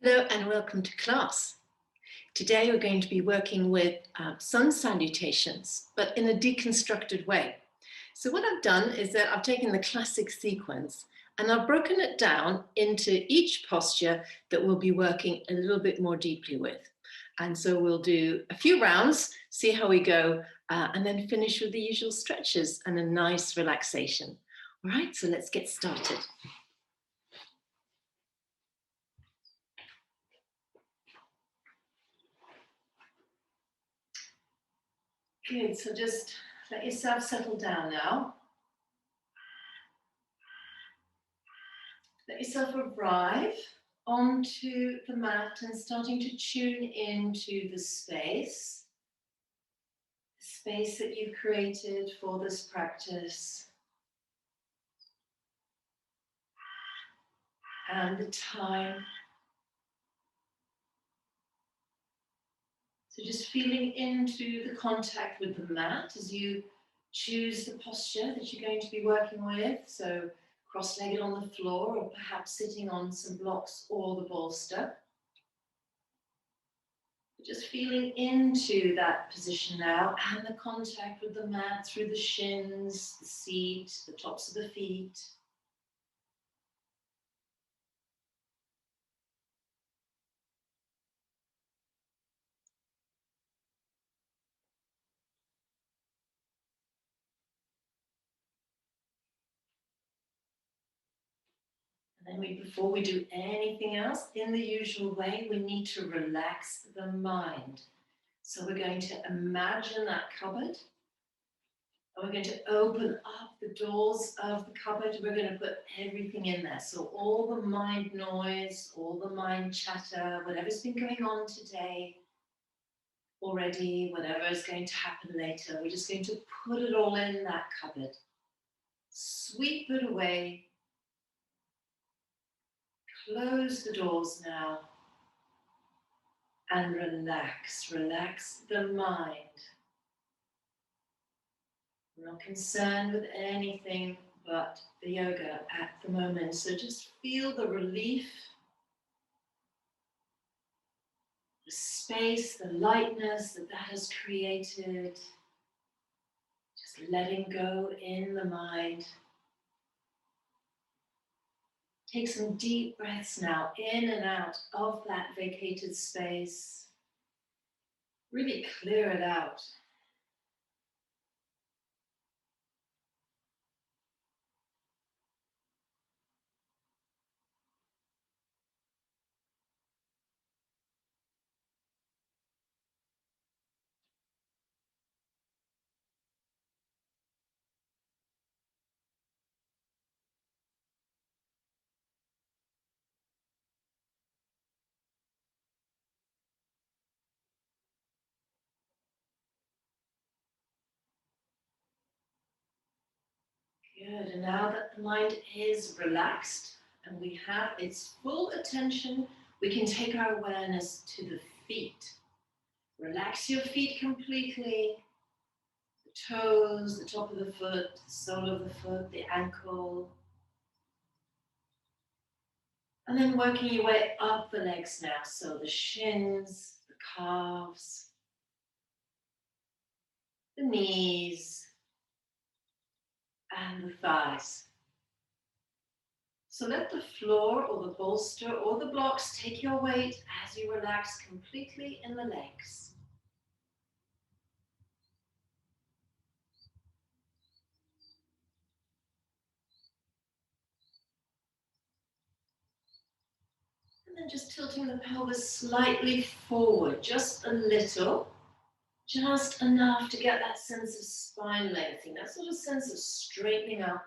Hello and welcome to class. Today we're going to be working with sun salutations, but in a deconstructed way. So what I've done is that I've taken the classic sequence and I've broken it down into each posture that we'll be working a little bit more deeply with. And so we'll do a few rounds, see how we go, and then finish with the usual stretches and a nice relaxation. All right, so let's get started. Good, so just let yourself settle down now. Let yourself arrive onto the mat and starting to tune into the space that you've created for this practice, and the time. So just feeling into the contact with the mat as you choose the posture that you're going to be working with. So cross-legged on the floor, or perhaps sitting on some blocks or the bolster. Just feeling into that position now and the contact with the mat through the shins, the seat, the tops of the feet. And then before we do anything else, in the usual way, we need to relax the mind. So we're going to imagine that cupboard. And we're going to open up the doors of the cupboard. We're going to put everything in there. So all the mind noise, all the mind chatter, whatever's been going on today already, whatever is going to happen later, we're just going to put it all in that cupboard. Sweep it away. Close the doors now. And relax the mind. I'm not concerned with anything but the yoga at the moment. So just feel the relief, the space, the lightness that has created. Just letting go in the mind. Take some deep breaths now, in and out of that vacated space. Really clear it out. Good, and now that the mind is relaxed and we have its full attention, we can take our awareness to the feet. Relax your feet completely, the toes, the top of the foot, the sole of the foot, the ankle. And then working your way up the legs now, so the shins, the calves, the knees, and the thighs. So let the floor or the bolster or the blocks take your weight as you relax completely in the legs. And then just tilting the pelvis slightly forward, just a little, just enough to get that sense of spine lengthening, that sort of sense of straightening up.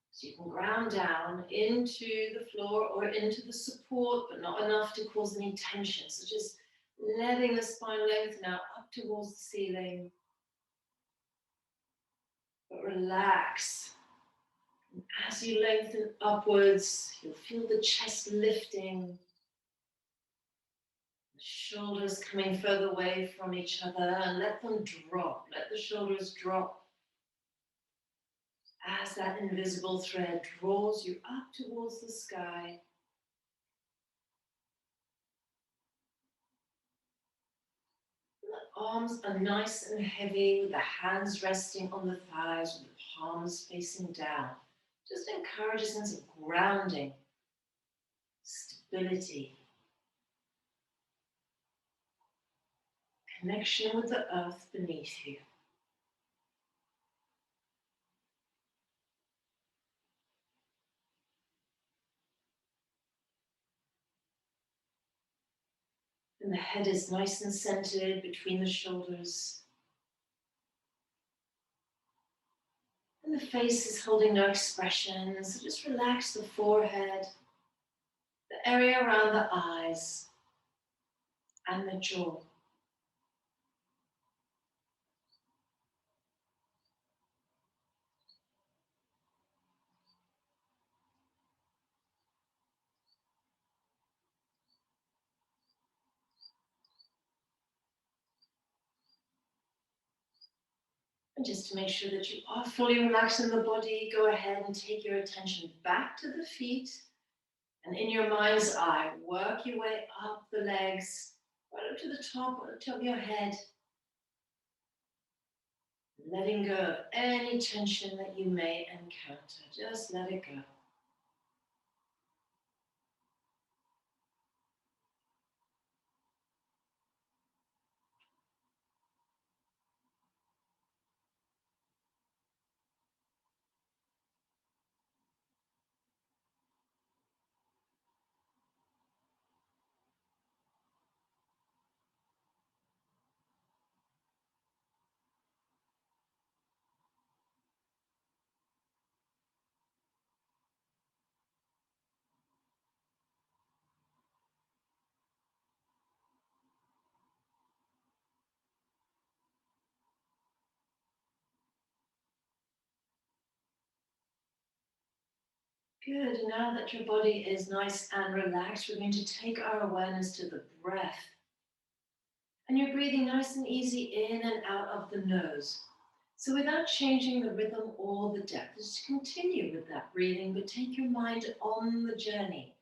So you can ground down into the floor or into the support, but not enough to cause any tension. So just letting the spine lengthen out up towards the ceiling. But relax. And as you lengthen upwards, you'll feel the chest lifting. The shoulders coming further away from each other, and let them drop. Let the shoulders drop. As that invisible thread draws you up towards the sky. arms are nice and heavy, with the hands resting on the thighs, with the palms facing down. Just encourage a sense of grounding, stability, connection with the earth beneath you. And the head is nice and centered between the shoulders. And the face is holding no expression, so just relax the forehead, the area around the eyes, and the jaw. And just to make sure that you are fully relaxed in the body, go ahead and take your attention back to the feet. And in your mind's eye, work your way up the legs, right up to the top of your head. Letting go of any tension that you may encounter. Just let it go. Good. Now that your body is nice and relaxed, we're going to take our awareness to the breath. And you're breathing nice and easy in and out of the nose. So without changing the rhythm or the depth, just continue with that breathing, but take your mind on the journey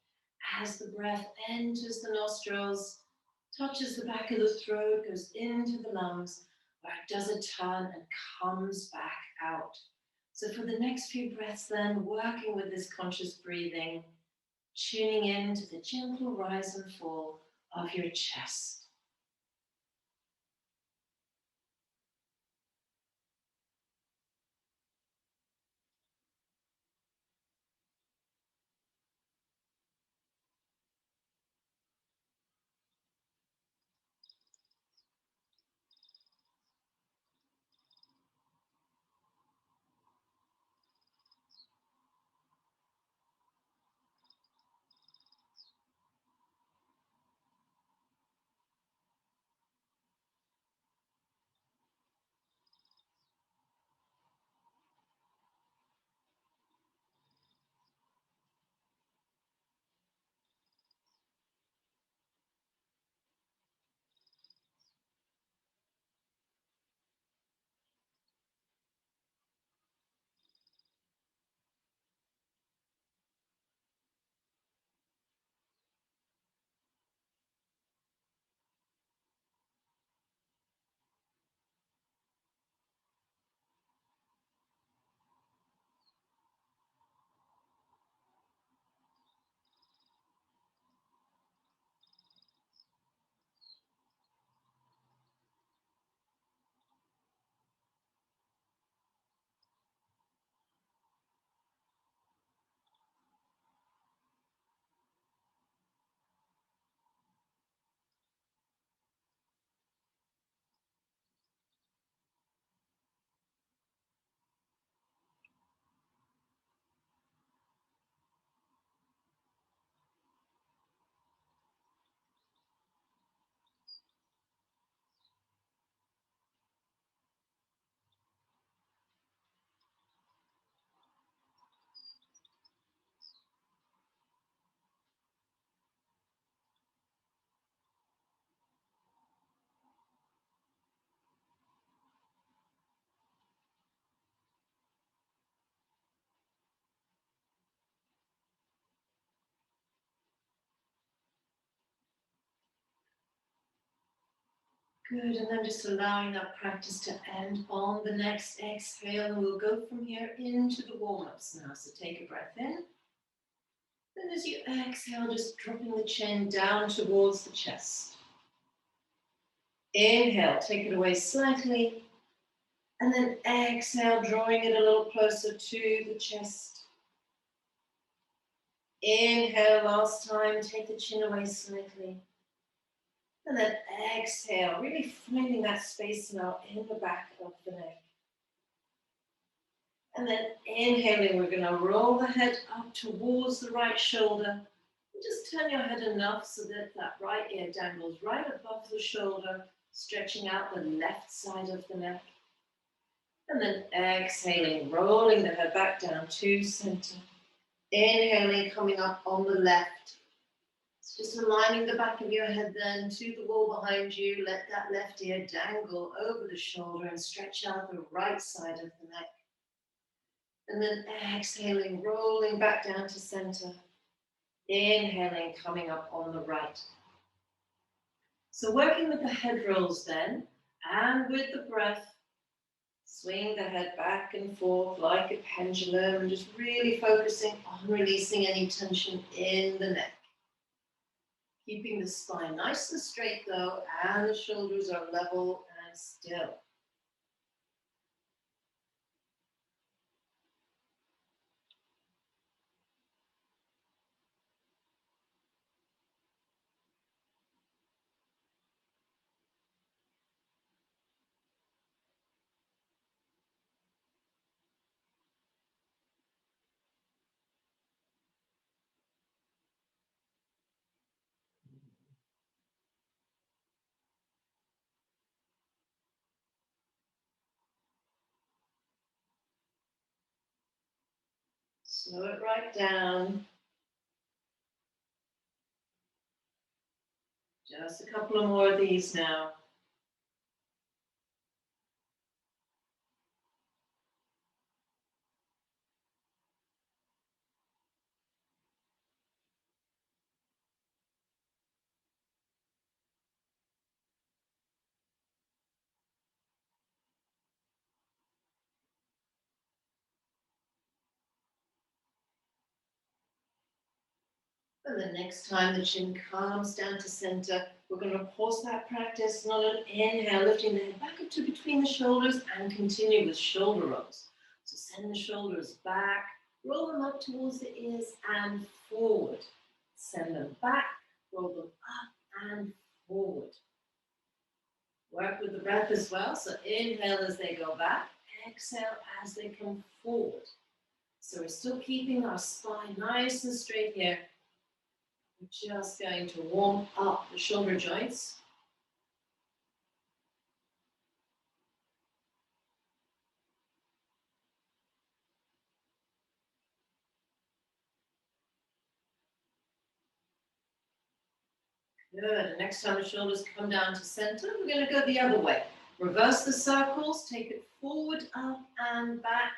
as the breath enters the nostrils, touches the back of the throat, goes into the lungs, where it does a turn and comes back out. So for the next few breaths then, working with this conscious breathing, tuning in to the gentle rise and fall of your chest. Good, and then just allowing that practice to end on the next exhale, and we'll go from here into the warm-ups now. So take a breath in. Then as you exhale, just dropping the chin down towards the chest. Inhale, take it away slightly. And then exhale, drawing it a little closer to the chest. Inhale, last time, take the chin away slightly. And then exhale, really finding that space now in the back of the neck. And then inhaling, we're going to roll the head up towards the right shoulder. And just turn your head enough so that that right ear dangles right above the shoulder, stretching out the left side of the neck. And then exhaling, rolling the head back down to center. Inhaling, coming up on the left. So just aligning the back of your head then to the wall behind you. Let that left ear dangle over the shoulder and stretch out the right side of the neck. And then exhaling, rolling back down to center. Inhaling, coming up on the right. So working with the head rolls then, and with the breath, swing the head back and forth like a pendulum and just really focusing on releasing any tension in the neck. Keeping the spine nice and straight though, and the shoulders are level and still. Slow it right down. Just a couple of more of these now. And the next time the chin comes down to center, we're going to pause that practice and on an inhale, lifting the head back up to between the shoulders and continue with shoulder rolls. So send the shoulders back, roll them up towards the ears and forward. Send them back, roll them up and forward. Work with the breath as well. So inhale as they go back, exhale as they come forward. So we're still keeping our spine nice and straight here. We're just going to warm up the shoulder joints. Good. Next time the shoulders come down to center, we're going to go the other way. Reverse the circles, take it forward, up and back,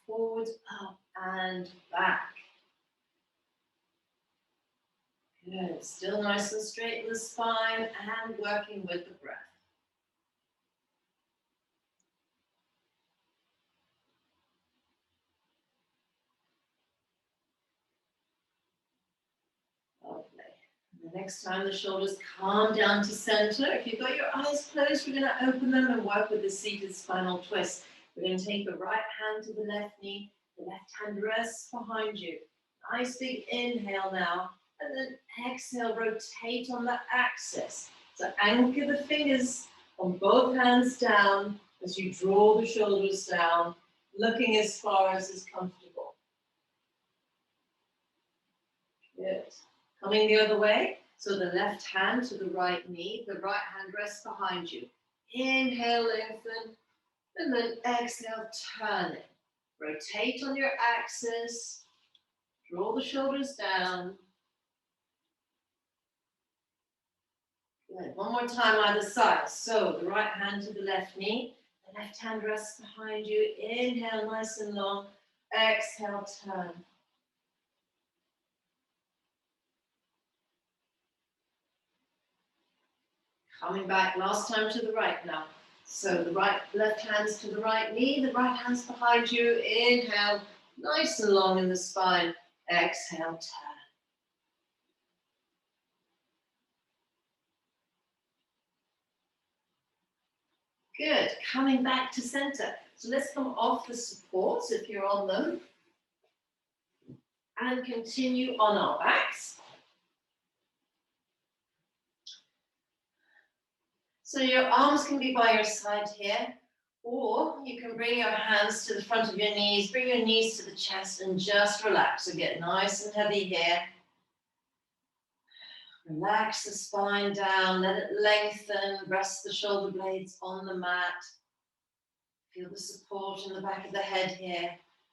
forward, up and back. Good. Still nice and straight in the spine and working with the breath. Lovely. And the next time the shoulders come down to center, if you've got your eyes closed, we're going to open them and work with the seated spinal twist. We're going to take the right hand to the left knee, the left hand rests behind you. Nice big inhale now, and then exhale, rotate on the axis. So anchor the fingers on both hands down as you draw the shoulders down, looking as far as is comfortable. Good. Coming the other way, so the left hand to the right knee, the right hand rests behind you. Inhale, lengthen, and then exhale, turn it. Rotate on your axis, draw the shoulders down. Good. One more time either side. So the right hand to the left knee, the left hand rests behind you. Inhale, nice and long. Exhale, turn. Coming back last time to the right now. So the left hand's to the right knee, the right hand's behind you. Inhale, nice and long in the spine. Exhale, turn. Good, coming back to center. So let's come off the supports if you're on them. And continue on our backs. So your arms can be by your side here, or you can bring your hands to the front of your knees, bring your knees to the chest and just relax. So get nice and heavy here. Relax the spine down, let it lengthen, rest the shoulder blades on the mat. Feel the support in the back of the head here.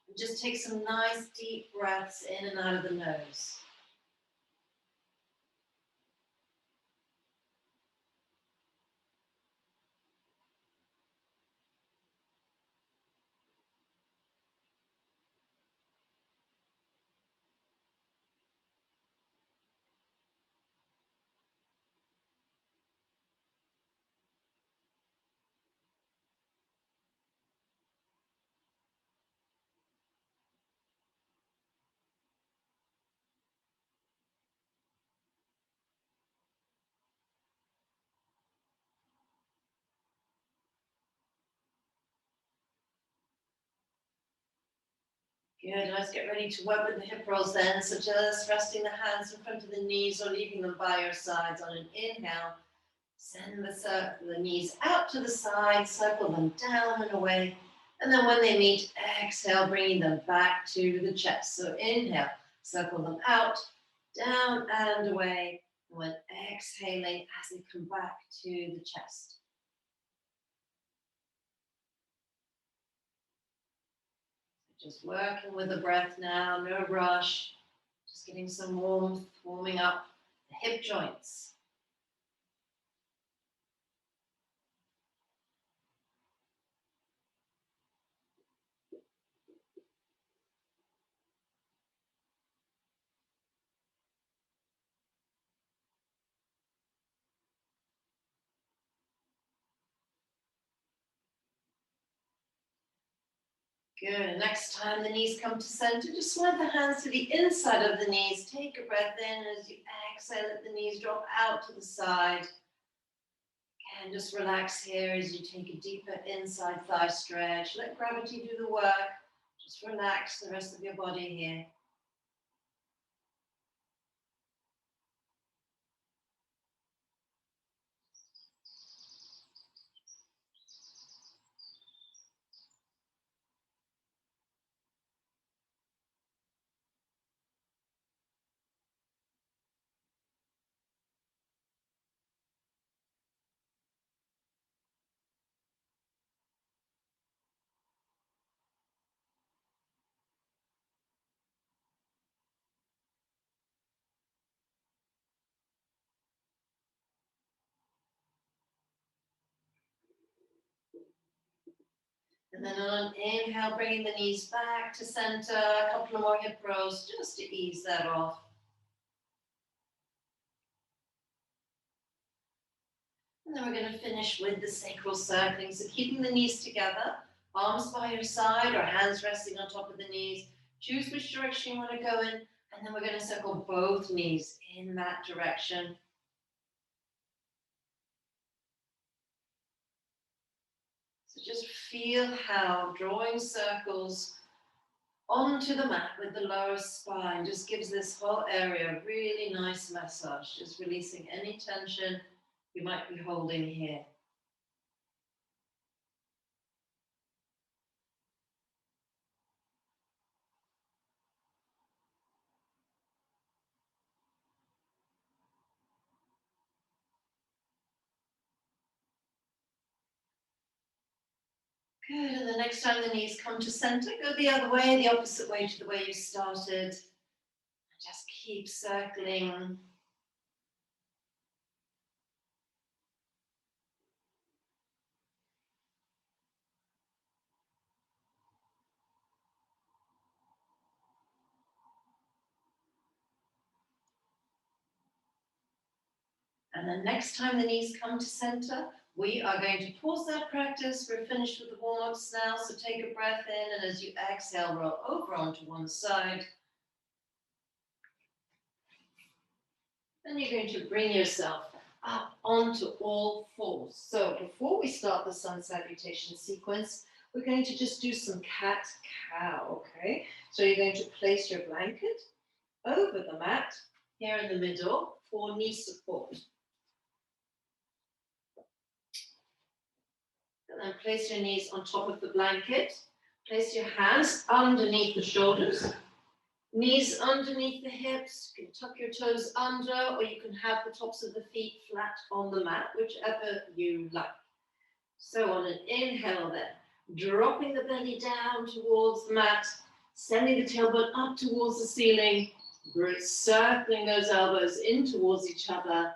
And just take some nice deep breaths in and out of the nose. Good, let's get ready to work with the hip rolls then. So just resting the hands in front of the knees or leaving them by your sides on an inhale. Send the knees out to the side, circle them down and away. And then when they meet, exhale, bringing them back to the chest. So inhale, circle them out, down and away. And when exhaling, as they come back to the chest. Just working with the breath now, no rush. Just getting some warmth, warming up the hip joints. Good. Next time the knees come to center, just slide the hands to the inside of the knees. Take a breath in as you exhale, let the knees drop out to the side. And just relax here as you take a deeper inside thigh stretch. Let gravity do the work. Just relax the rest of your body here. And then on an inhale, bringing the knees back to center. A couple of more hip rolls just to ease that off. And then we're going to finish with the sacral circling. So keeping the knees together, arms by your side or hands resting on top of the knees. Choose which direction you want to go in. And then we're going to circle both knees in that direction. So just feel how drawing circles onto the mat with the lower spine just gives this whole area a really nice massage. Just releasing any tension you might be holding here. Good, and the next time the knees come to center, go the other way, the opposite way to the way you started. Just keep circling. And then next time the knees come to center, we are going to pause that practice. We're finished with the warm-ups now, so take a breath in, and as you exhale, roll over onto one side. Then you're going to bring yourself up onto all fours. So before we start the sun salutation sequence, we're going to just do some cat-cow, okay? So you're going to place your blanket over the mat here in the middle for knee support. And then place your knees on top of the blanket. Place your hands underneath the shoulders. Knees underneath the hips. You can tuck your toes under, or you can have the tops of the feet flat on the mat, whichever you like. So on an inhale then, dropping the belly down towards the mat, sending the tailbone up towards the ceiling, circling those elbows in towards each other,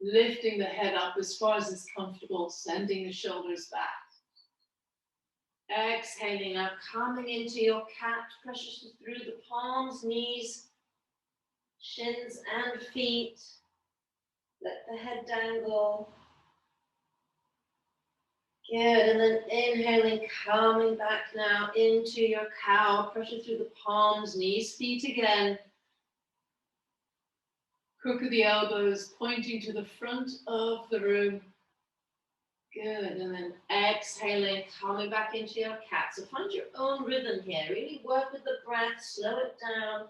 lifting the head up as far as is comfortable, sending the shoulders back. Exhaling now, coming into your cat, pressure through the palms, knees, shins and feet. Let the head dangle. Good, and then inhaling, coming back now into your cow, pressure through the palms, knees, feet again. Crook of the elbows pointing to the front of the room. Good, and then exhaling, coming back into your cat. So find your own rhythm here. Really work with the breath, slow it down.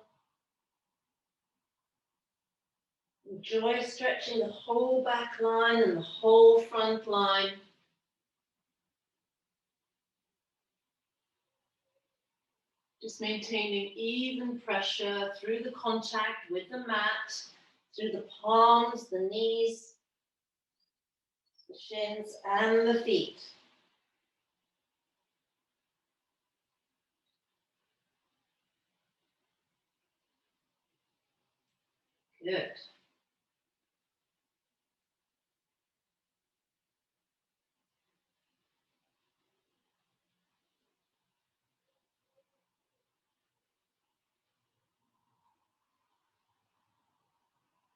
Enjoy stretching the whole back line and the whole front line. Just maintaining even pressure through the contact with the mat, through the palms, the knees, the shins, and the feet. Good.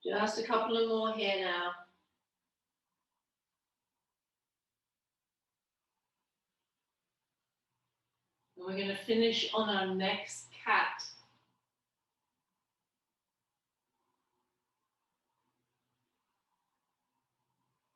Just a couple of more here now. And we're going to finish on our next cat.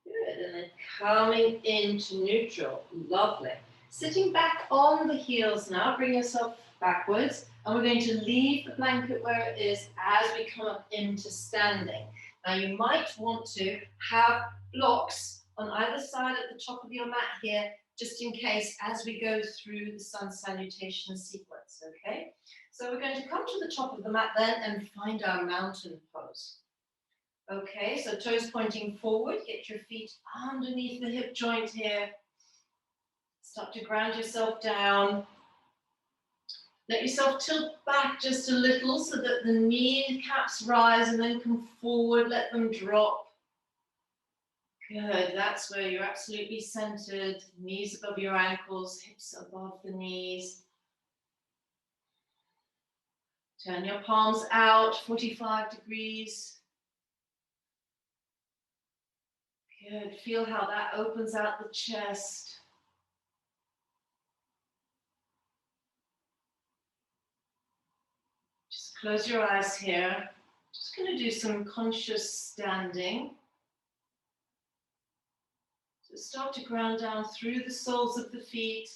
Good, and then coming into neutral. Lovely. Sitting back on the heels now, bring yourself backwards, and we're going to leave the blanket where it is as we come up into standing. Now you might want to have blocks on either side at the top of your mat here, just in case as we go through the sun salutation sequence, okay? So we're going to come to the top of the mat then and find our mountain pose. Okay, so toes pointing forward, get your feet underneath the hip joint here. Start to ground yourself down. Let yourself tilt back just a little so that the knee caps rise and then come forward, let them drop. Good, that's where you're absolutely centered. Knees above your ankles, hips above the knees. Turn your palms out, 45 degrees. Good, feel how that opens out the chest. Just close your eyes here. Just going to do some conscious standing. So start to ground down through the soles of the feet.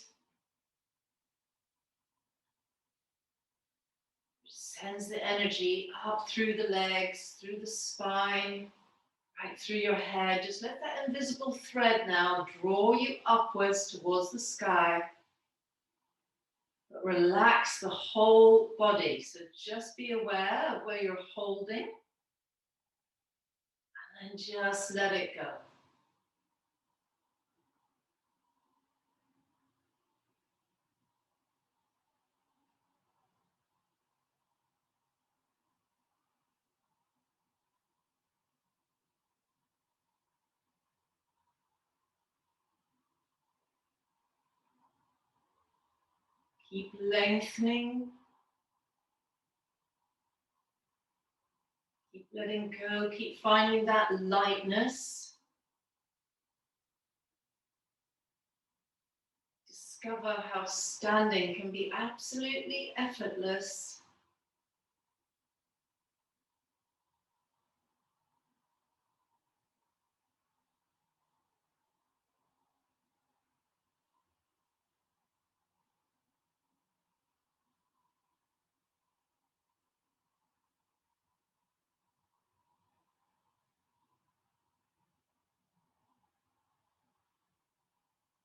Sends the energy up through the legs, through the spine, right through your head. Just let that invisible thread now draw you upwards towards the sky. But relax the whole body. So just be aware of where you're holding. And then just let it go. Keep lengthening. Keep letting go, keep finding that lightness. Discover how standing can be absolutely effortless.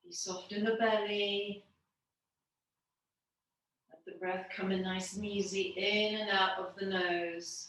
Be soft in the belly. Let the breath come in nice and easy, in and out of the nose.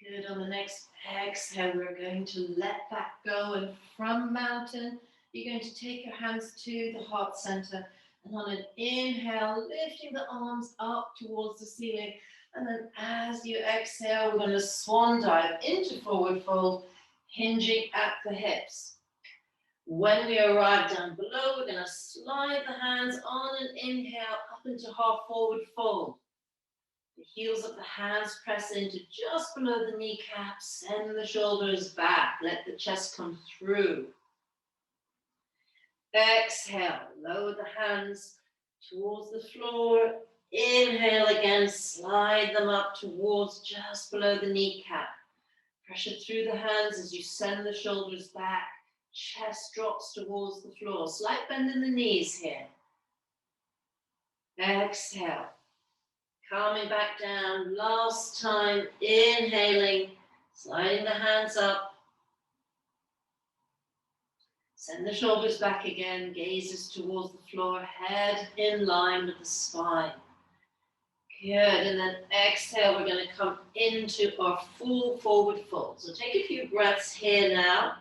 Good. On the next exhale, we're going to let that go. And from mountain, you're going to take your hands to the heart center. And on an inhale, lifting the arms up towards the ceiling. And then as you exhale, we're going to swan dive into forward fold, hinging at the hips. When we arrive down below, we're going to slide the hands on an inhale up into half forward fold. The heels of the hands press into just below the kneecaps. Send the shoulders back. Let the chest come through. Exhale. Lower the hands towards the floor. Inhale again. Slide them up towards just below the kneecap. Pressure through the hands as you send the shoulders back. Chest drops towards the floor. Slight bend in the knees here. Exhale. Calming back down, last time, inhaling, sliding the hands up. Send the shoulders back again, gazes towards the floor, head in line with the spine. Good, and then exhale, we're going to come into our full forward fold. So take a few breaths here now,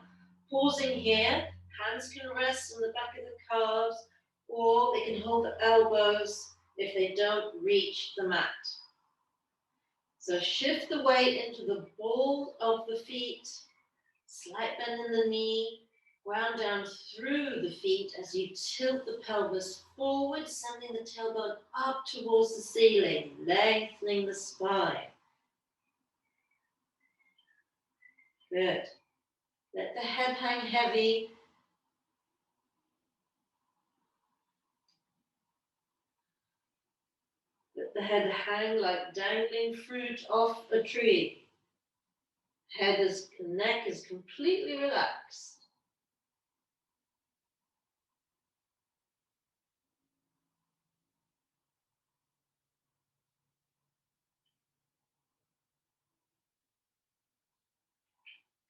pausing here. Hands can rest on the back of the calves, or they can hold the elbows if they don't reach the mat. So shift the weight into the ball of the feet, slight bend in the knee, ground down through the feet as you tilt the pelvis forward, sending the tailbone up towards the ceiling, lengthening the spine. Good. Let the head hang heavy. Let the head hang like dangling fruit off a tree. Neck is completely relaxed.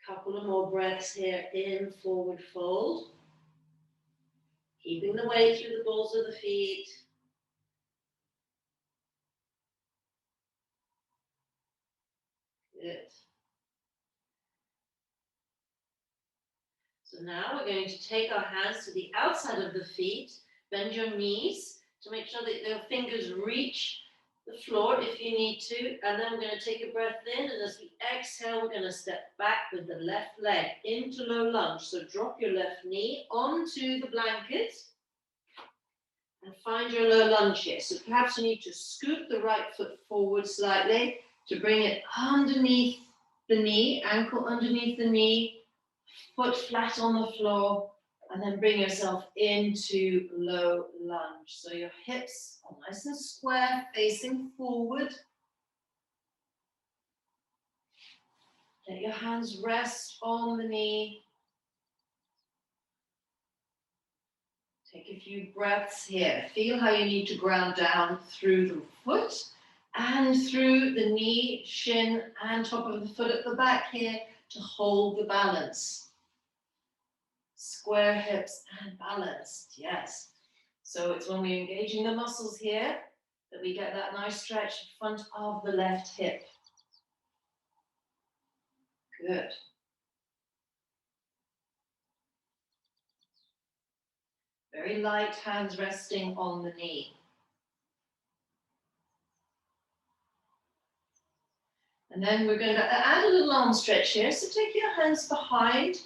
Couple of more breaths here in forward fold. Keeping the weight through the balls of the feet. Good. So now we're going to take our hands to the outside of the feet. Bend your knees to make sure that your fingers reach the floor if you need to. And then we're going to take a breath in. And as we exhale, we're going to step back with the left leg into low lunge. So drop your left knee onto the blanket. And find your low lunge here. So perhaps you need to scoot the right foot forward slightly to bring it underneath the knee, ankle underneath the knee, foot flat on the floor, and then bring yourself into low lunge. So your hips are nice and square, facing forward. Let your hands rest on the knee. Take a few breaths here. Feel how you need to ground down through the foot and through the knee, shin, and top of the foot at the back here to hold the balance. Square hips and balanced, yes. So it's when we're engaging the muscles here that we get that nice stretch in front of the left hip. Good. Very light, hands resting on the knee. And then we're going to add a little arm stretch here. So take your hands behind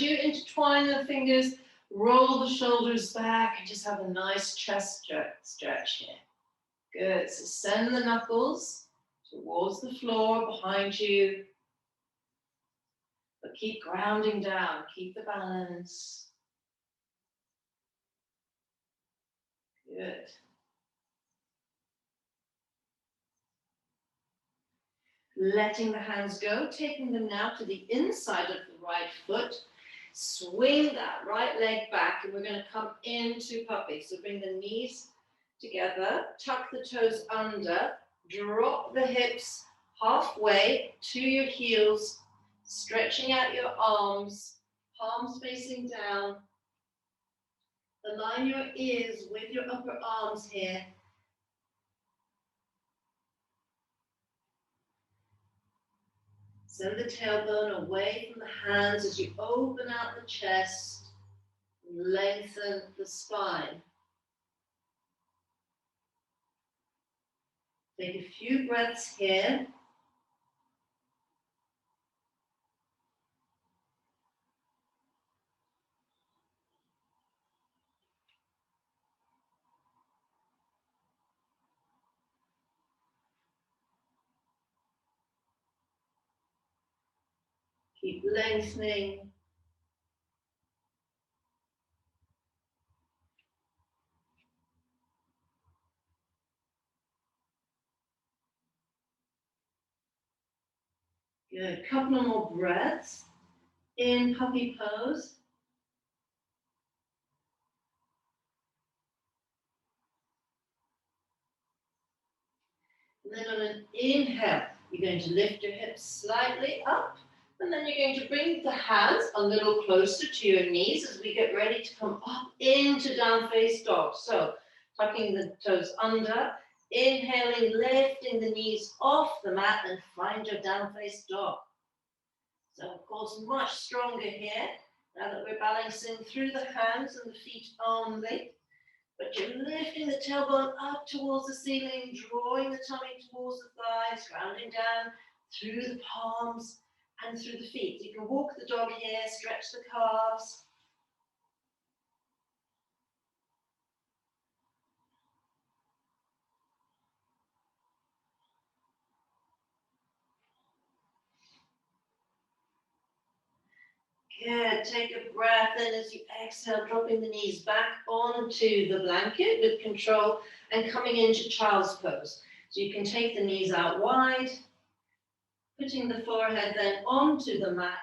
you, intertwine the fingers, roll the shoulders back, and just have a nice chest stretch here. Good. So send the knuckles towards the floor behind you. But keep grounding down. Keep the balance. Good. Letting the hands go, taking them now to the inside of the right foot. Swing that right leg back, and we're going to come into puppy. So bring the knees together, tuck the toes under, drop the hips halfway to your heels, stretching out your arms, palms facing down. Align your ears with your upper arms here. Send the tailbone away from the hands as you open out the chest, lengthen the spine. Take a few breaths here. Keep lengthening. Good. Couple more breaths in puppy pose. And then on an inhale, you're going to lift your hips slightly up. And then you're going to bring the hands a little closer to your knees as we get ready to come up into down face dog. So tucking the toes under, inhaling, lifting the knees off the mat, and find your down face dog. So of course, much stronger here now that we're balancing through the hands and the feet only. But you're lifting the tailbone up towards the ceiling, drawing the tummy towards the thighs, grounding down through the palms and through the feet. You can walk the dog here, stretch the calves. Good. Take a breath in as you exhale, dropping the knees back onto the blanket with control and coming into child's pose. So you can take the knees out wide, putting the forehead then onto the mat.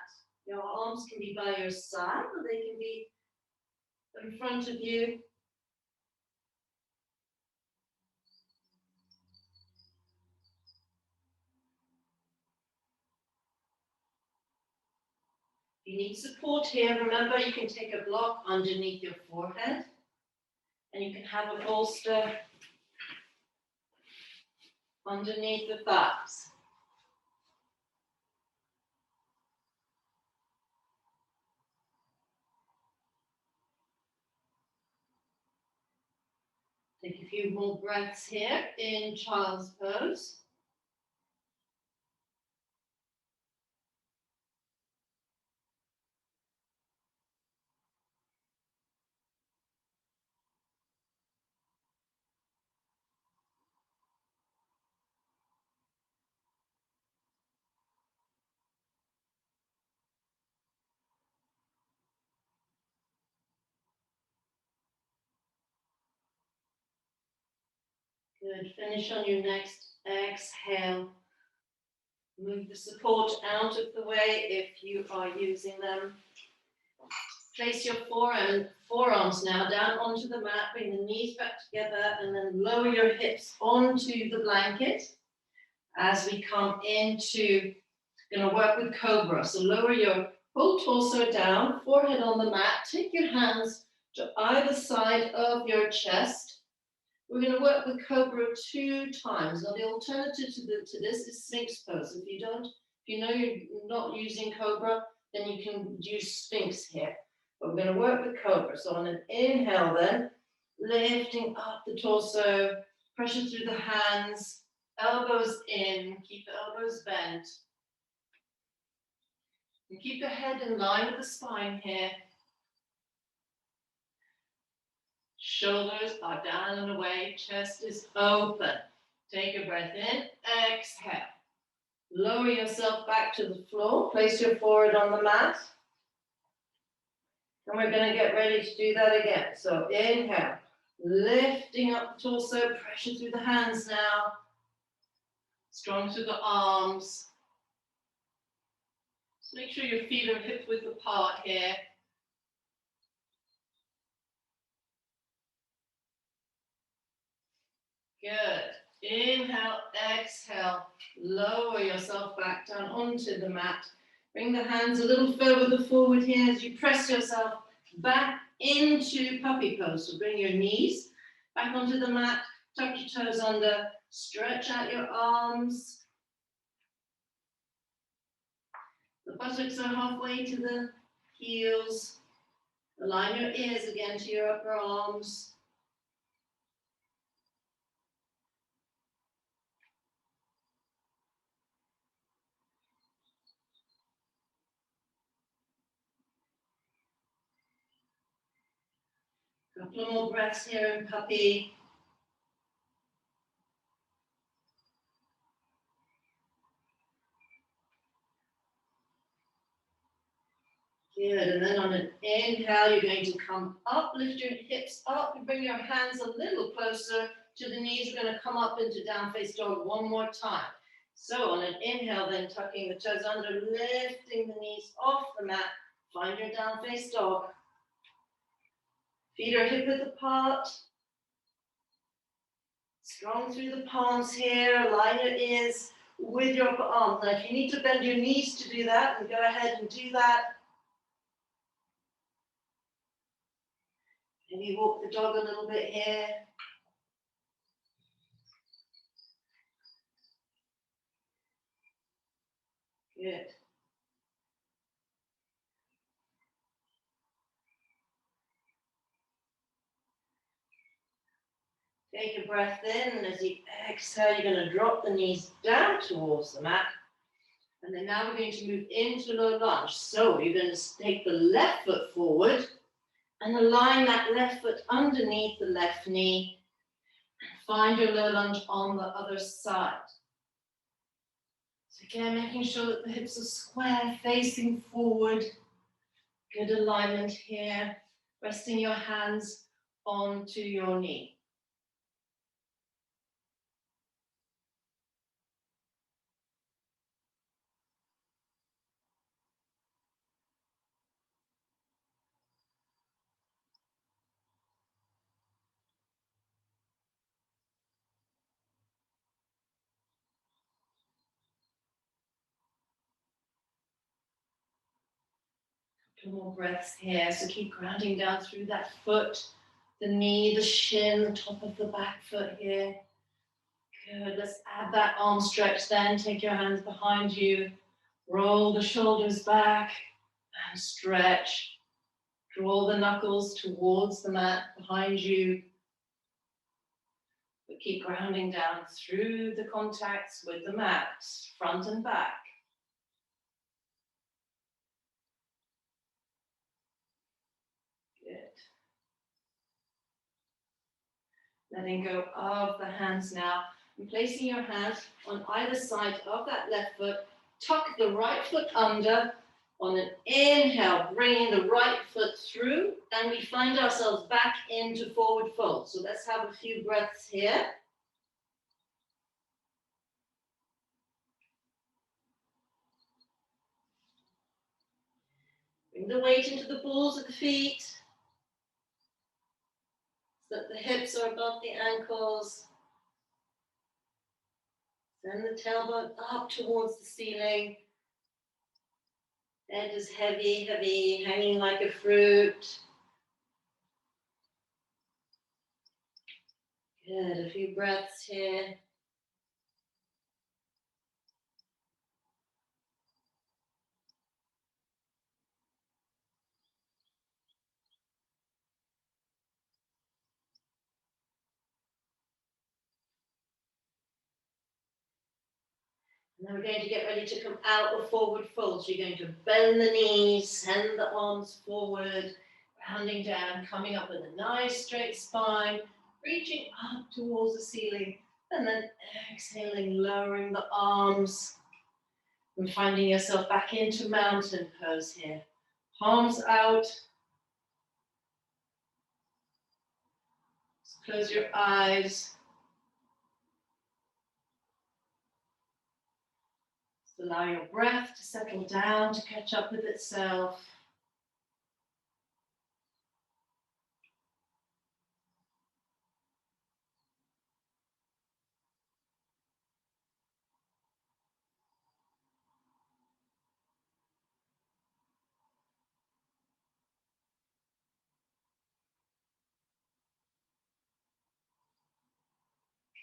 Your arms can be by your side or they can be in front of you. If you need support here, remember you can take a block underneath your forehead and you can have a bolster underneath the thighs. Take a few more breaths here in child's pose. Good. Finish on your next exhale. Move the support out of the way if you are using them. Place your forearms now down onto the mat. Bring the knees back together and then lower your hips onto the blanket as we come into, going to work with Cobra. So lower your whole torso down, forehead on the mat. Take your hands to either side of your chest. We're going to work with Cobra 2 times. Now the alternative to this is Sphinx pose. If you know you're not using Cobra, then you can use Sphinx here. But we're going to work with Cobra. So on an inhale then, lifting up the torso, pressure through the hands, elbows in, keep the elbows bent. And keep the head in line with the spine here. Shoulders are down and away, chest is open. Take a breath in, exhale. Lower yourself back to the floor, place your forehead on the mat. And we're going to get ready to do that again. So inhale, lifting up the torso, pressure through the hands now. Strong through the arms. So make sure your feet are hip width apart here. Good. Inhale, exhale. Lower yourself back down onto the mat. Bring the hands a little further forward here as you press yourself back into puppy pose. So bring your knees back onto the mat, tuck your toes under, stretch out your arms. The buttocks are halfway to the heels. Align your ears again to your upper arms. Couple more breaths here in puppy. Good, and then on an inhale, you're going to come up, lift your hips up, and bring your hands a little closer to the knees. We're going to come up into down face dog one more time. So on an inhale, then tucking the toes under, lifting the knees off the mat. Find your down face dog. Feet are hip width apart. Strong through the palms here. Align your ears with your upper arms. Now, if you need to bend your knees to do that, then go ahead and do that. Maybe walk the dog a little bit here. Good. Take a breath in, and as you exhale, you're going to drop the knees down towards the mat. And then now we're going to move into low lunge. So you're going to take the left foot forward and align that left foot underneath the left knee. Find your low lunge on the other side. So again, making sure that the hips are square, facing forward. Good alignment here. Resting your hands onto your knee. Two more breaths here. So keep grounding down through that foot, the knee, the shin, the top of the back foot here. Good. Let's add that arm stretch then. Take your hands behind you. Roll the shoulders back and stretch. Draw the knuckles towards the mat behind you. But keep grounding down through the contacts with the mat, front and back. Good. Letting go of the hands now. And placing your hands on either side of that left foot. Tuck the right foot under. On an inhale, bringing the right foot through, and we find ourselves back into forward fold. So let's have a few breaths here. Bring the weight into the balls of the feet, so that the hips are above the ankles. Send the tailbone up towards the ceiling. Head is heavy, heavy, hanging like a fruit. Good, a few breaths here. Now we're going to get ready to come out of forward fold. So you're going to bend the knees, send the arms forward, rounding down, coming up with a nice straight spine, reaching up towards the ceiling, and then exhaling, lowering the arms, and finding yourself back into mountain pose here. Palms out. Close your eyes. Just allow your breath to settle down, to catch up with itself.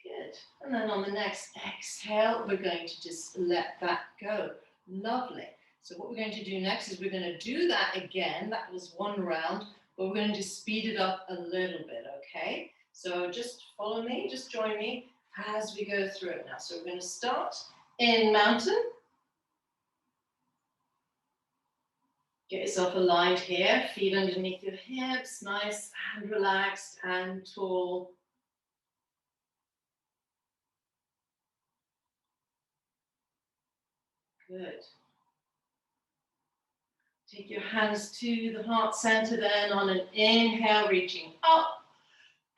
Good. And then on the next exhale, we're going to just let that go. Lovely. So what we're going to do next is we're going to do that again. That was one round, but we're going to speed it up a little bit, okay? So just follow me, just join me as we go through it now. So we're going to start in mountain. Get yourself aligned here, feet underneath your hips, nice and relaxed and tall. Good. Take your hands to the heart center then on an inhale, reaching up.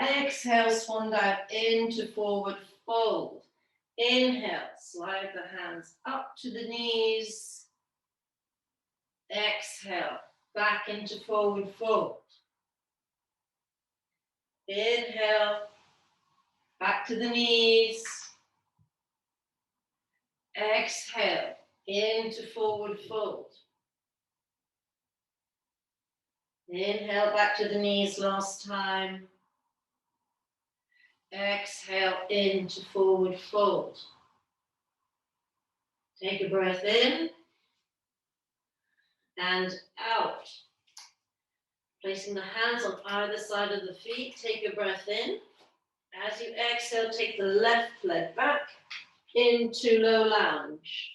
Exhale, swan dive into forward fold. Inhale, slide the hands up to the knees. Exhale, back into forward fold. Inhale, back to the knees. Exhale, into forward fold. Inhale, back to the knees last time. Exhale, into forward fold. Take a breath in and out. Placing the hands on either side of the feet, take a breath in. As you exhale, take the left leg back into low lunge.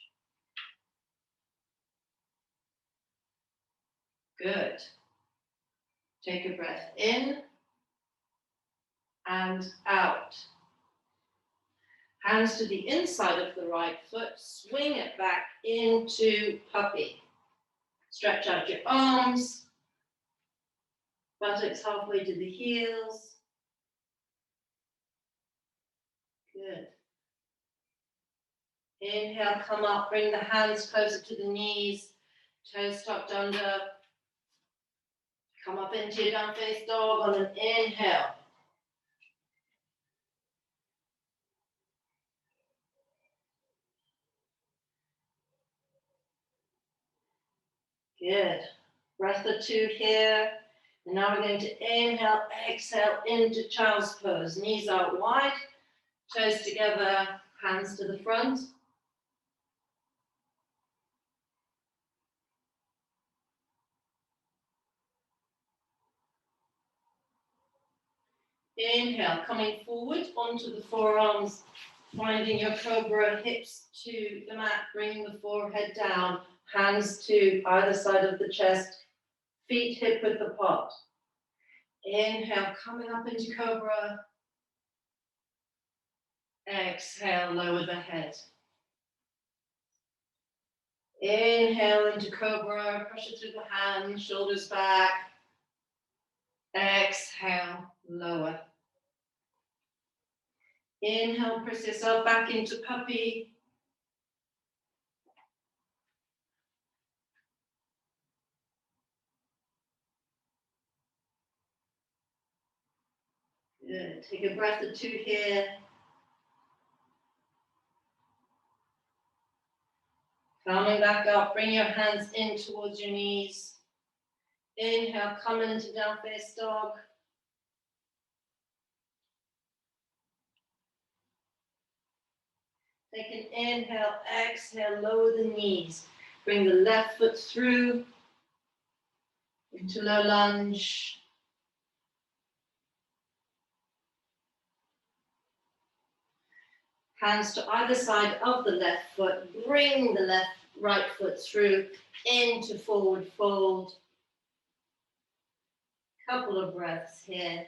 Good. Take a breath in and out. Hands to the inside of the right foot, swing it back into puppy. Stretch out your arms, buttocks halfway to the heels. Good. Inhale, come up, bring the hands closer to the knees, toes tucked under. Come up into your down face dog on an inhale. Good. Breath or two here. And now we're going to inhale, exhale into child's pose. Knees out wide, toes together, hands to the front. Inhale, coming forward onto the forearms, finding your Cobra, hips to the mat, bringing the forehead down, hands to either side of the chest, feet hip width apart. Inhale, coming up into Cobra. Exhale, lower the head. Inhale into Cobra, pressure through the hands, shoulders back. Exhale, lower. Inhale, press yourself back into puppy. Good. Take a breath or two here. Coming back up, bring your hands in towards your knees. Inhale, come into down face dog. Take an inhale, exhale, lower the knees. Bring the left foot through into low lunge. Hands to either side of the left foot. Bring the right foot through into forward fold. Couple of breaths here.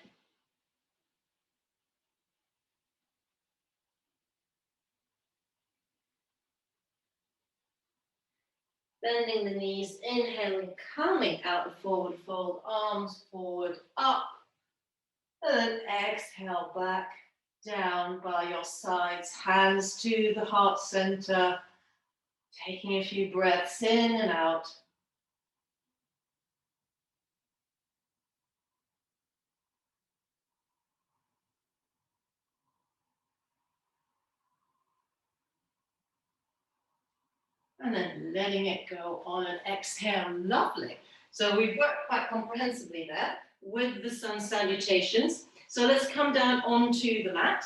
Bending the knees, inhaling, coming out of forward fold, arms forward, up, and then exhale back, down by your sides, hands to the heart center, taking a few breaths in and out. And then letting it go on an exhale. Lovely. So we've worked quite comprehensively there with the sun salutations. So let's come down onto the mat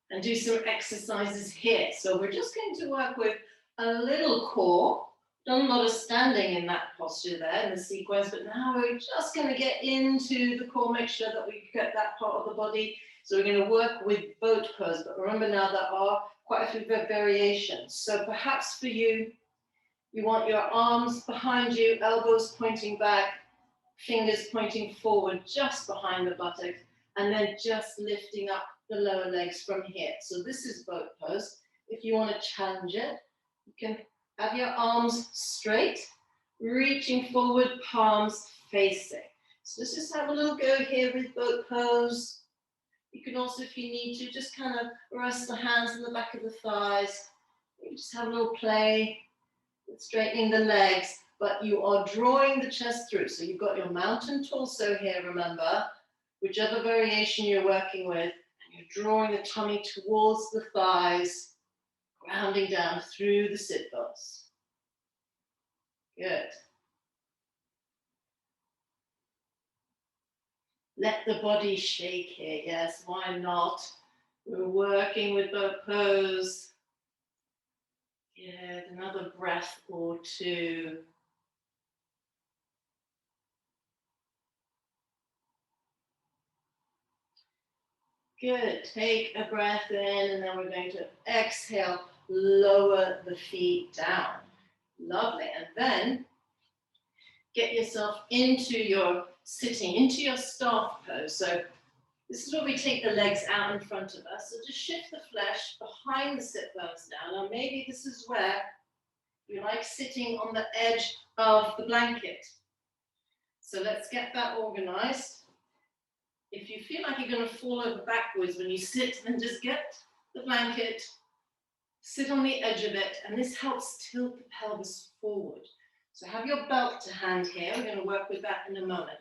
and do some exercises here. So we're just going to work with a little core. Done a lot of standing in that posture there in the sequence, but now we're just going to get into the core, make sure that we get that part of the body. So we're going to work with boat pose, but remember now there are quite a few variations. So perhaps for you, you want your arms behind you, elbows pointing back, fingers pointing forward, just behind the buttocks, and then just lifting up the lower legs from here. So this is boat pose. If you want to challenge it, you can have your arms straight, reaching forward, palms facing. So let's just have a little go here with boat pose. You can also, if you need to, just kind of rest the hands on the back of the thighs. You just have a little play with straightening the legs, but you are drawing the chest through. So you've got your mountain torso here, remember, whichever variation you're working with, and you're drawing the tummy towards the thighs, grounding down through the sit bones. Good. Let the body shake here. Yes, why not? We're working with boat pose. Good. Another breath or two. Good. Take a breath in, and then we're going to exhale. Lower the feet down. Lovely. And then get yourself into your sitting, into your staff pose. So this is where we take the legs out in front of us. So just shift the flesh behind the sit bones now. Now maybe this is where you like sitting on the edge of the blanket. So let's get that organized. If you feel like you're going to fall over backwards when you sit, then just get the blanket, sit on the edge of it, and this helps tilt the pelvis forward. So have your belt to hand here. We're going to work with that in a moment.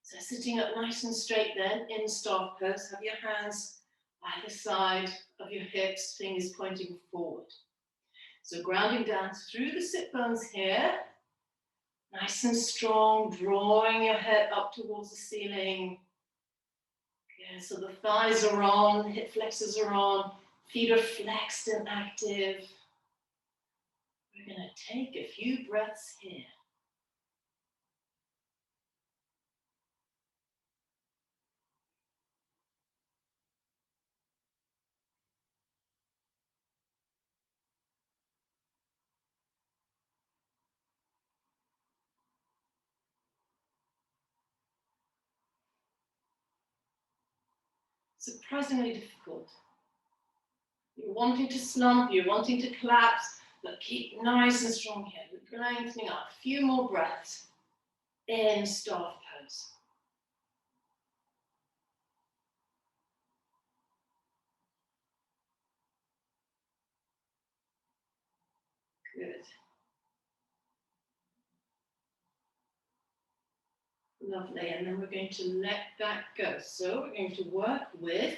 So sitting up nice and straight then, in staff pose, have your hands either side of your hips, fingers pointing forward. So grounding down through the sit bones here, nice and strong, drawing your head up towards the ceiling. Yeah, so the thighs are on, hip flexors are on, feet are flexed and active. We're going to take a few breaths here. Surprisingly difficult. You're wanting to slump, you're wanting to collapse, but keep nice and strong here. We're lengthening up. A few more breaths in staff pose. Good. Lovely. And then we're going to let that go. So we're going to work with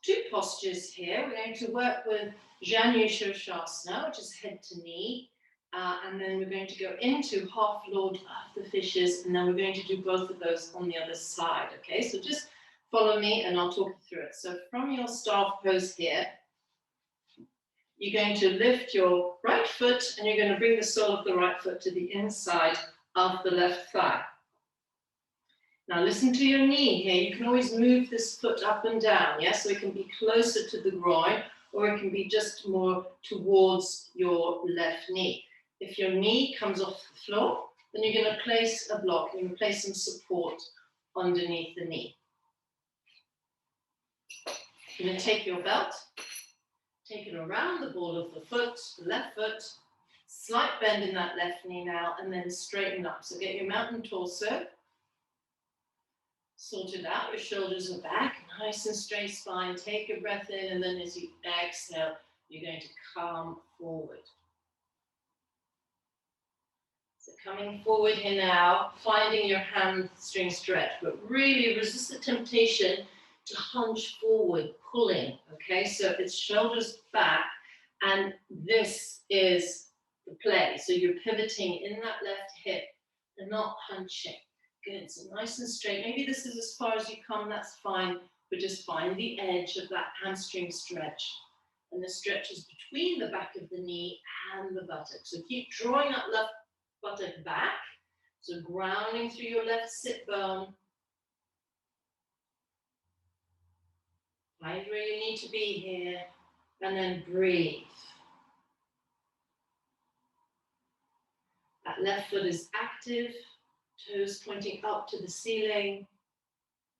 two postures here. We're going to work with Shavasana, which is head to knee. And then we're going to go into half Lord of the Fishes. And then we're going to do both of those on the other side. Okay, so just follow me and I'll talk you through it. So from your staff pose here, you're going to lift your right foot and you're going to bring the sole of the right foot to the inside of the left thigh. Now listen to your knee here. You can always move this foot up and down, yes? So it can be closer to the groin, or it can be just more towards your left knee. If your knee comes off the floor, then you're going to place a block. You're going to place some support underneath the knee. You're going to take your belt, take it around the ball of the foot, the left foot, slight bend in that left knee now, and then straighten up. So get your mountain torso sorted out. Your shoulders are back, nice and straight spine. Take a breath in, and then as you exhale, you're going to come forward. So coming forward here now, finding your hamstring stretch, but really resist the temptation to hunch forward, pulling, okay? So it's shoulders back, and this is the play. So you're pivoting in that left hip and not hunching. Good, so nice and straight. Maybe this is as far as you come, that's fine, but just find the edge of that hamstring stretch. And the stretch is between the back of the knee and the buttock. So keep drawing that left buttock back. So grounding through your left sit bone. Find where you need to be here, and then breathe. That left foot is active, toes pointing up to the ceiling.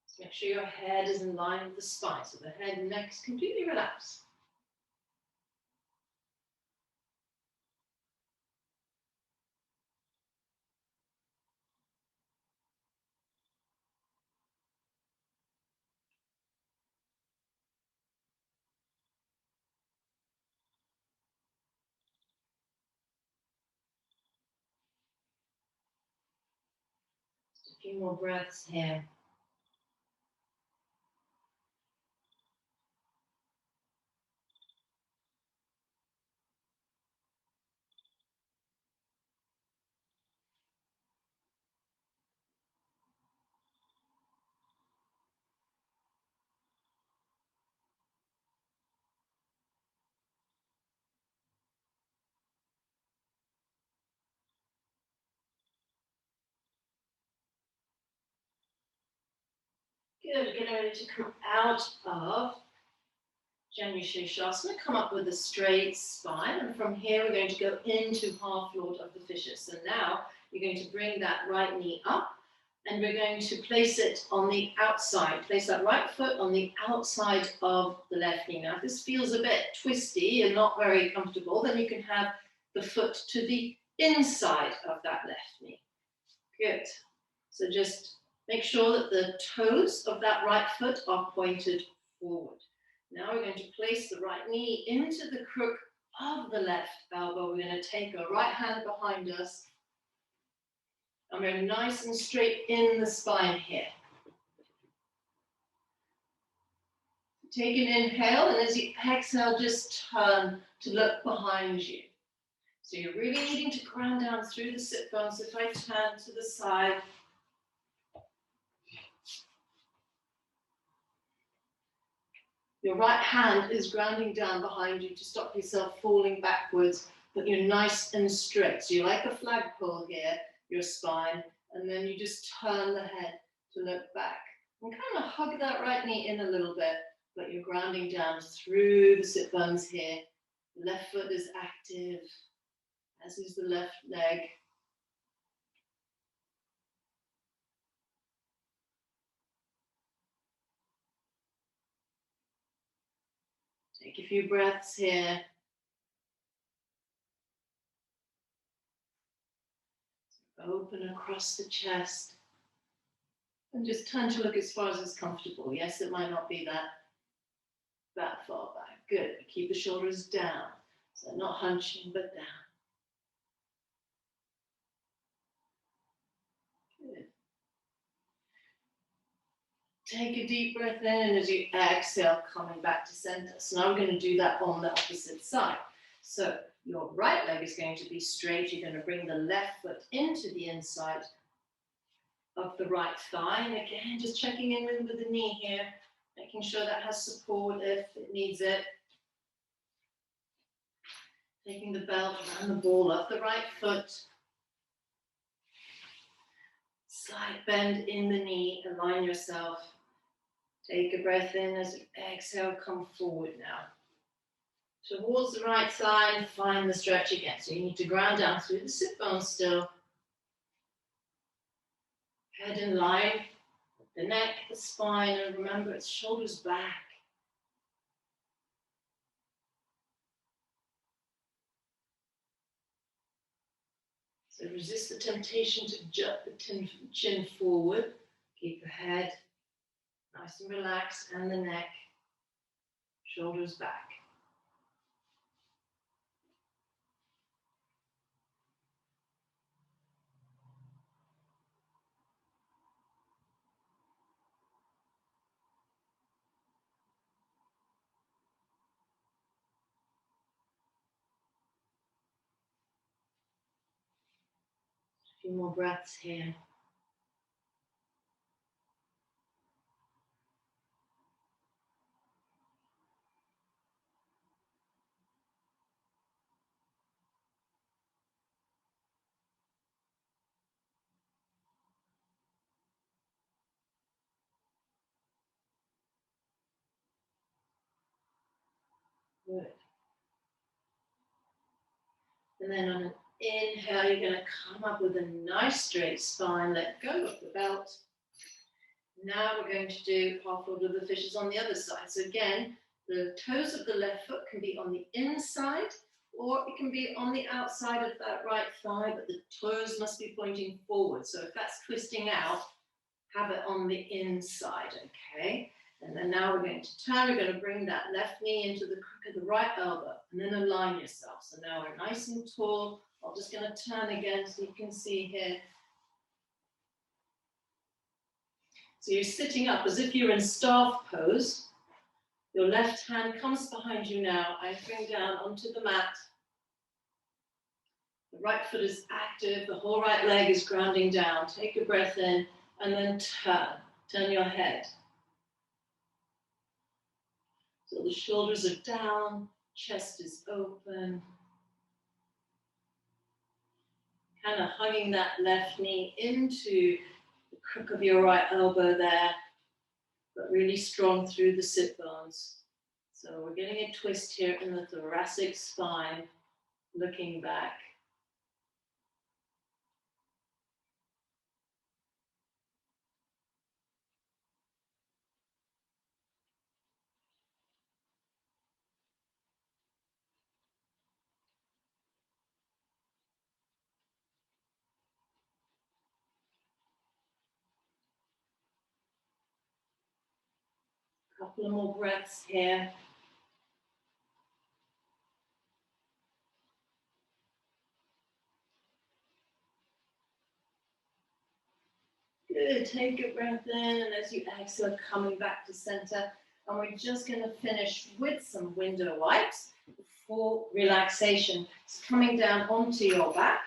So make sure your head is in line with the spine, so the head and neck is completely relaxed. Just a few more breaths here. Good, getting ready to come out of Shavasana. Come up with a straight spine, and from here we're going to go into half lord of the fishes. So now you're going to bring that right knee up, and we're going to place it on the outside. Place that right foot on the outside of the left knee. Now if this feels a bit twisty and not very comfortable, then you can have the foot to the inside of that left knee. Good. So just make sure that the toes of that right foot are pointed forward. Now we're going to place the right knee into the crook of the left elbow. We're going to take our right hand behind us, and we're nice and straight in the spine here. Take an inhale, and as you exhale, just turn to look behind you. So you're really needing to ground down through the sit bones. If I turn to the side, your right hand is grounding down behind you to stop yourself falling backwards, but you're nice and straight. So you're like a flagpole here, your spine, and then you just turn the head to look back. And kind of hug that right knee in a little bit, but you're grounding down through the sit bones here. The left foot is active, as is the left leg. Take a few breaths here. Open across the chest. And just turn to look as far as it's comfortable. Yes, it might not be that far back. Good. Keep the shoulders down. So not hunching, but down. Good. Take a deep breath in, and as you exhale, coming back to center. So now I'm going to do that on the opposite side. So your right leg is going to be straight. You're going to bring the left foot into the inside of the right thigh. And again, just checking in with the knee here, making sure that has support if it needs it. Taking the belt around the ball of the right foot. Slight bend in the knee, align yourself. Take a breath in as you exhale, come forward now. Towards the right side, find the stretch again. So you need to ground down through the sit bones still. Head in line, the neck, the spine, and remember it's shoulders back. So resist the temptation to jut the chin forward. Keep the head nice and relaxed and the neck, shoulders back. A few more breaths here. Good. And then on an inhale, you're going to come up with a nice straight spine. Let go of the belt. Now we're going to do half fold of the fishes on the other side. So again, the toes of the left foot can be on the inside or it can be on the outside of that right thigh, but the toes must be pointing forward. So if that's twisting out, have it on the inside, okay? And then now we're going to turn. We're going to bring that left knee into the crook of the right elbow and then align yourself. So now we're nice and tall. I'm just going to turn again so you can see here. So you're sitting up as if you're in staff pose. Your left hand comes behind you now. I bring down onto the mat. The right foot is active. The whole right leg is grounding down. Take a breath in and then turn. Turn your head. So the shoulders are down, chest is open. Kind of hugging that left knee into the crook of your right elbow there, but really strong through the sit bones. So we're getting a twist here in the thoracic spine, looking back. Couple of more breaths here. Good, take a breath in, and as you exhale, coming back to center. And we're just going to finish with some window wipes for relaxation. It's coming down onto your back.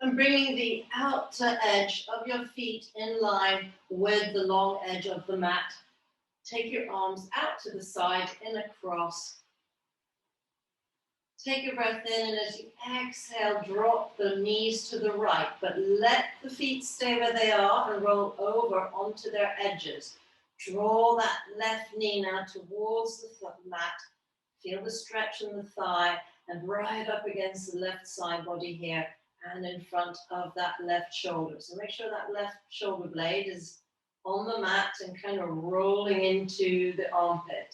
And bringing the outer edge of your feet in line with the long edge of the mat. Take your arms out to the side in a cross. Take a breath in, and as you exhale, drop the knees to the right, but let the feet stay where they are and roll over onto their edges. Draw that left knee now towards the mat. Feel the stretch in the thigh and right up against the left side body here and in front of that left shoulder. So make sure that left shoulder blade is on the mat and kind of rolling into the armpit.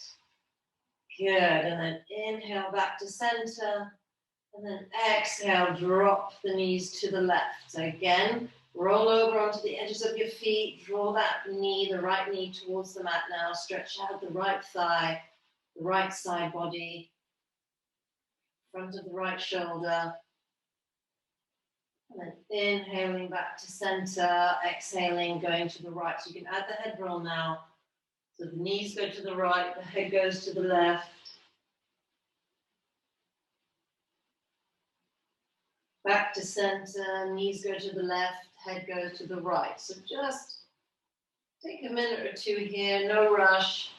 Good, and then inhale back to center, and then exhale, drop the knees to the left. So again, roll over onto the edges of your feet, draw that knee, the right knee towards the mat now, stretch out the right thigh, the right side body, front of the right shoulder, and then inhaling back to center, exhaling, going to the right. So you can add the head roll now. So the knees go to the right, the head goes to the left. Back to center, knees go to the left, head goes to the right. So just take a minute or two here, no rush.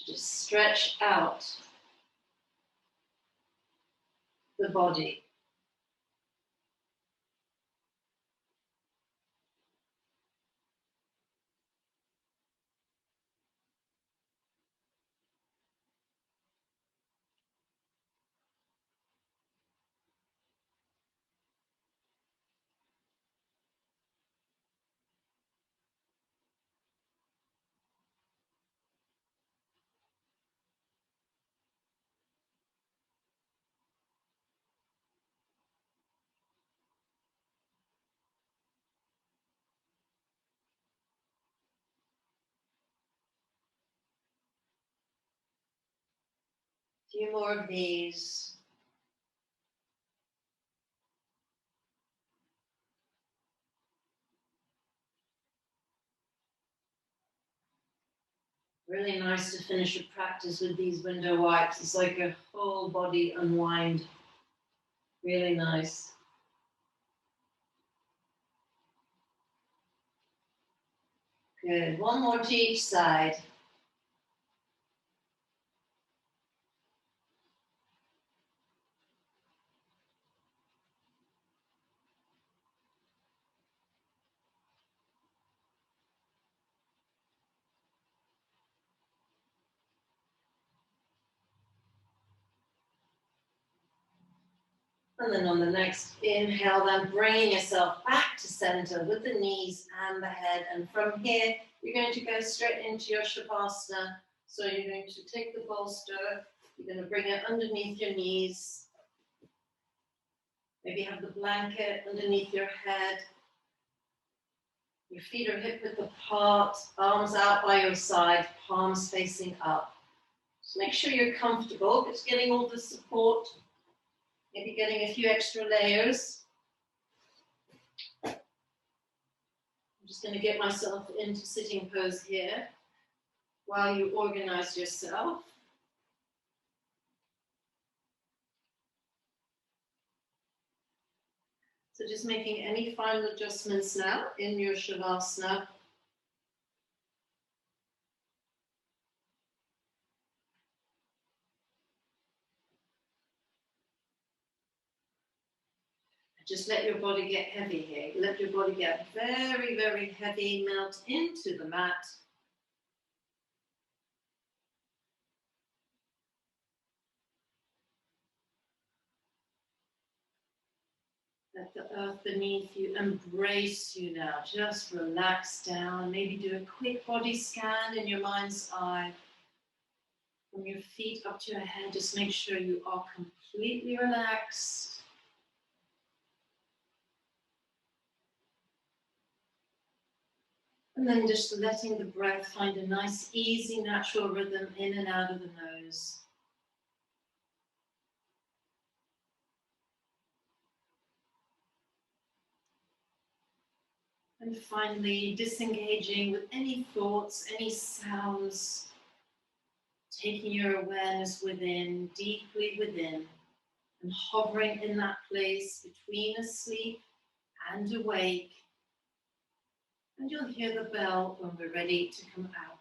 Just stretch out the body. few more of these. Really nice to finish a practice with these window wipes. It's like a whole body unwind. Really nice. Good. One more to each side. And then on the next inhale, then bringing yourself back to center with the knees and the head. And from here, you're going to go straight into your Shavasana. So you're going to take the bolster, you're going to bring it underneath your knees. Maybe have the blanket underneath your head. Your feet are hip width apart, arms out by your side, palms facing up. Just make sure you're comfortable. It's getting all the support. Maybe getting a few extra layers. I'm just going to get myself into sitting pose here while you organize yourself. So just making any final adjustments now in your Shavasana. Just let your body get heavy here. Let your body get very, very heavy, melt into the mat. Let the earth beneath you embrace you now. Just relax down. Maybe do a quick body scan in your mind's eye. From your feet up to your head, just make sure you are completely relaxed. And then just letting the breath find a nice, easy, natural rhythm in and out of the nose. And finally, disengaging with any thoughts, any sounds, taking your awareness within, deeply within, and hovering in that place between asleep and awake. And you'll hear the bell when we're ready to come out.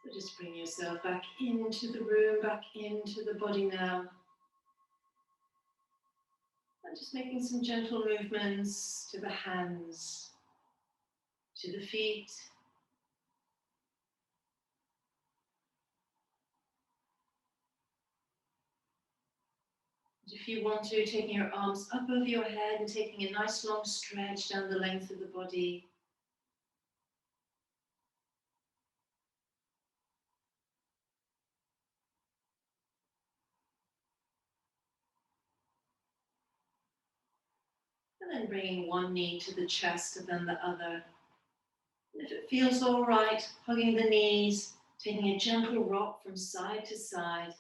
So just bring yourself back into the room, back into the body now. And just making some gentle movements to the hands, to the feet. If you want to, taking your arms up over your head and taking a nice long stretch down the length of the body. And then bringing one knee to the chest and then the other. And if it feels all right, hugging the knees, taking a gentle rock from side to side.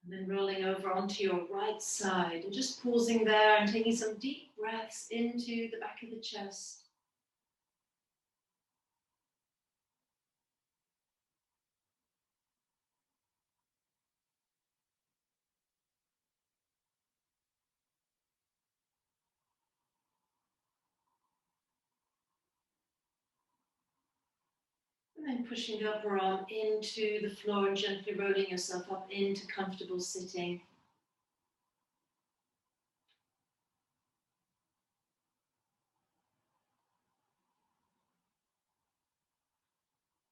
And then rolling over onto your right side and just pausing there and taking some deep breaths into the back of the chest. And then pushing the upper arm into the floor and gently rolling yourself up into comfortable sitting.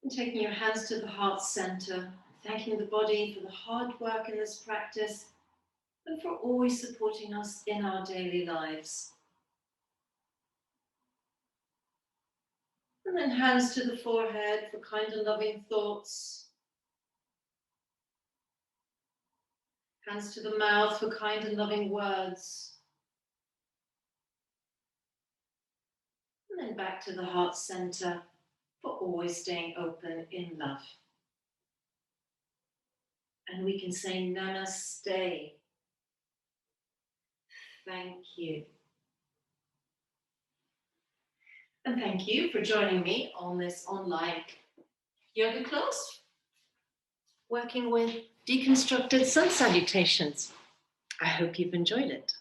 And taking your hands to the heart center, thanking the body for the hard work in this practice and for always supporting us in our daily lives. And then hands to the forehead for kind and loving thoughts. Hands to the mouth for kind and loving words. And then back to the heart center for always staying open in love. And we can say namaste. Thank you. And thank you for joining me on this online yoga class, working with Deconstructed Sun Salutations. I hope you've enjoyed it.